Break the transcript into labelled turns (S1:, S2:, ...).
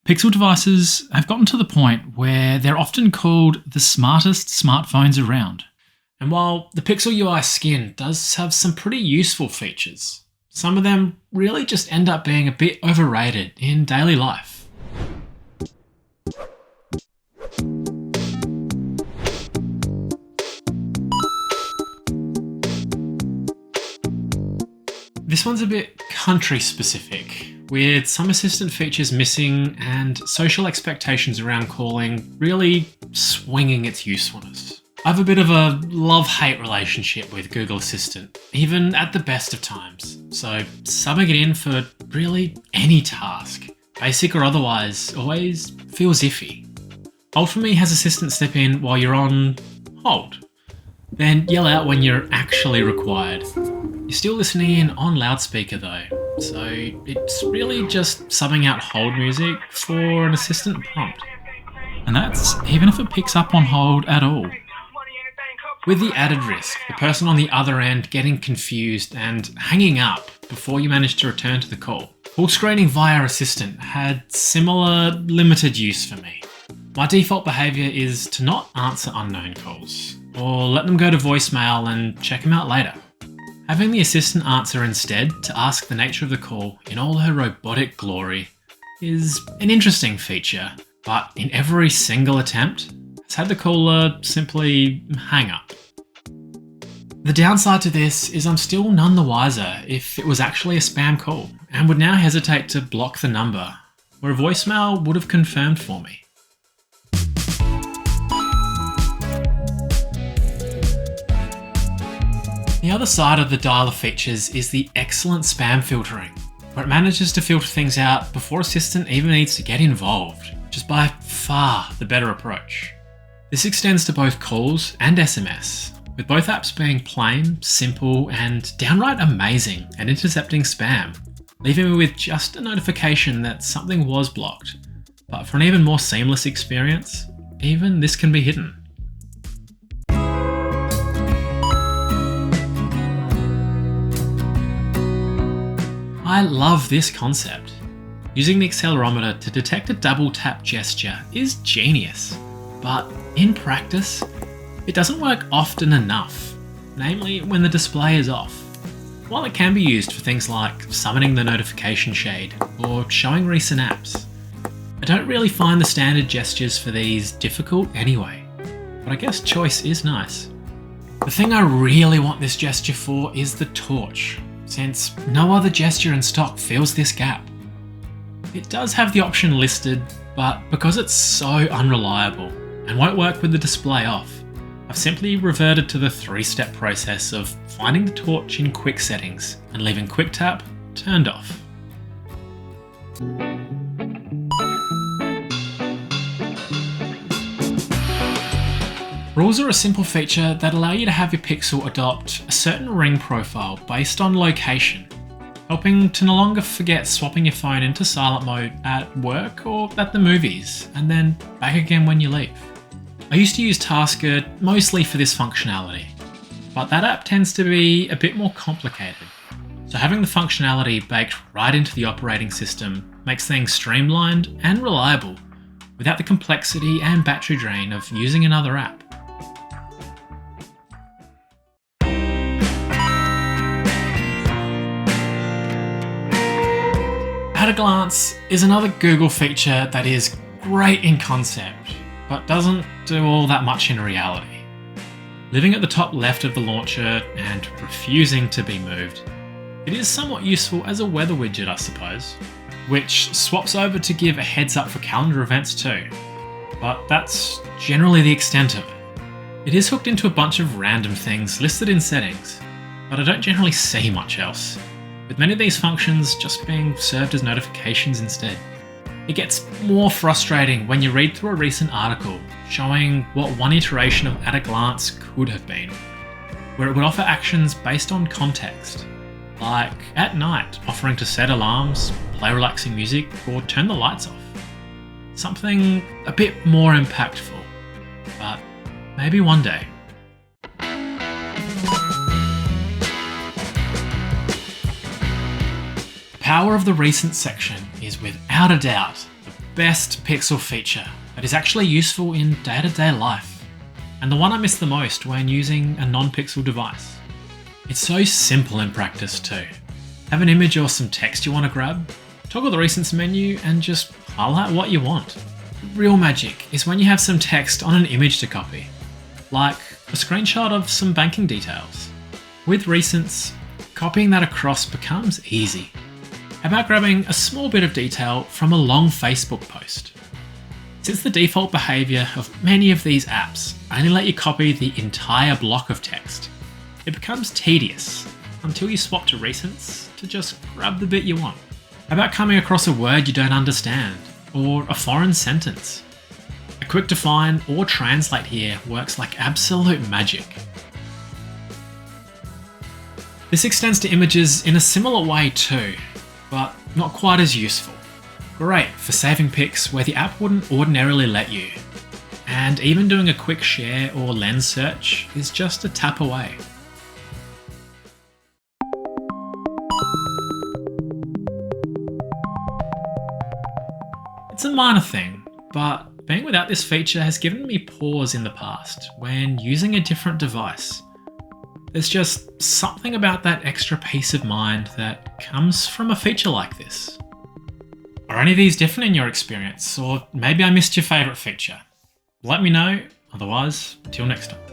S1: Pixel devices have gotten to the point where they're often called the smartest smartphones around. And while the Pixel UI skin does have some pretty useful features, some of them really just end up being a bit overrated in daily life. This one's a bit country specific, with some assistant features missing and social expectations around calling really swinging its usefulness. I have a bit of a love-hate relationship with Google Assistant, even at the best of times, so subbing it in for really any task, basic or otherwise, always feels iffy. Hold for me has Assistant step in while you're on hold, then yell out when you're actually required. You're still listening in on loudspeaker though, so it's really just subbing out hold music for an assistant prompt. And that's even if it picks up on hold at all. With the added risk, the person on the other end getting confused and hanging up before you manage to return to the call. Full screening via Assistant had similar limited use for me. My default behaviour is to not answer unknown calls, or let them go to voicemail and check them out later. Having the assistant answer instead to ask the nature of the call in all her robotic glory is an interesting feature, but in every single attempt, has had the caller simply hang up. The downside to this is I'm still none the wiser if it was actually a spam call, and would now hesitate to block the number, where a voicemail would have confirmed for me. The other side of the dialer features is the excellent spam filtering, where it manages to filter things out before Assistant even needs to get involved, which is by far the better approach. This extends to both calls and SMS, with both apps being plain, simple, and downright amazing at intercepting spam, leaving me with just a notification that something was blocked. But for an even more seamless experience, even this can be hidden. I love this concept. Using the accelerometer to detect a double tap gesture is genius, but in practice, it doesn't work often enough, namely when the display is off. While it can be used for things like summoning the notification shade or showing recent apps, I don't really find the standard gestures for these difficult anyway, but I guess choice is nice. The thing I really want this gesture for is the torch, since no other gesture in stock fills this gap. It does have the option listed, but because it's so unreliable and won't work with the display off, I've simply reverted to the 3-step process of finding the torch in quick settings and leaving quick tap turned off. Rules are a simple feature that allow you to have your Pixel adopt a certain ring profile based on location, helping to no longer forget swapping your phone into silent mode at work or at the movies, and then back again when you leave. I used to use Tasker mostly for this functionality, but that app tends to be a bit more complicated, so having the functionality baked right into the operating system makes things streamlined and reliable, without the complexity and battery drain of using another app. At a glance is another Google feature that is great in concept, but doesn't do all that much in reality. Living at the top left of the launcher and refusing to be moved, it is somewhat useful as a weather widget, I suppose, which swaps over to give a heads up for calendar events too, but that's generally the extent of it. It is hooked into a bunch of random things listed in settings, but I don't generally see much else, with many of these functions just being served as notifications instead. It gets more frustrating when you read through a recent article showing what one iteration of At a Glance could have been, where it would offer actions based on context, like at night offering to set alarms, play relaxing music, or turn the lights off. Something a bit more impactful, but maybe one day. The power of the recent section is without a doubt the best Pixel feature that is actually useful in day-to-day life, and the one I miss the most when using a non-Pixel device. It's so simple in practice too. Have an image or some text you want to grab, toggle the recents menu and just highlight what you want. The real magic is when you have some text on an image to copy, like a screenshot of some banking details. With recents, copying that across becomes easy. How about grabbing a small bit of detail from a long Facebook post? Since the default behaviour of many of these apps only let you copy the entire block of text, it becomes tedious until you swap to recents to just grab the bit you want. How about coming across a word you don't understand, or a foreign sentence? A quick define or translate here works like absolute magic. This extends to images in a similar way too, but not quite as useful. Great for saving pics where the app wouldn't ordinarily let you. And even doing a quick share or lens search is just a tap away. It's a minor thing, but being without this feature has given me pause in the past when using a different device. There's just something about that extra peace of mind that comes from a feature like this. Are any of these different in your experience, or maybe I missed your favourite feature? Let me know, otherwise, until next time.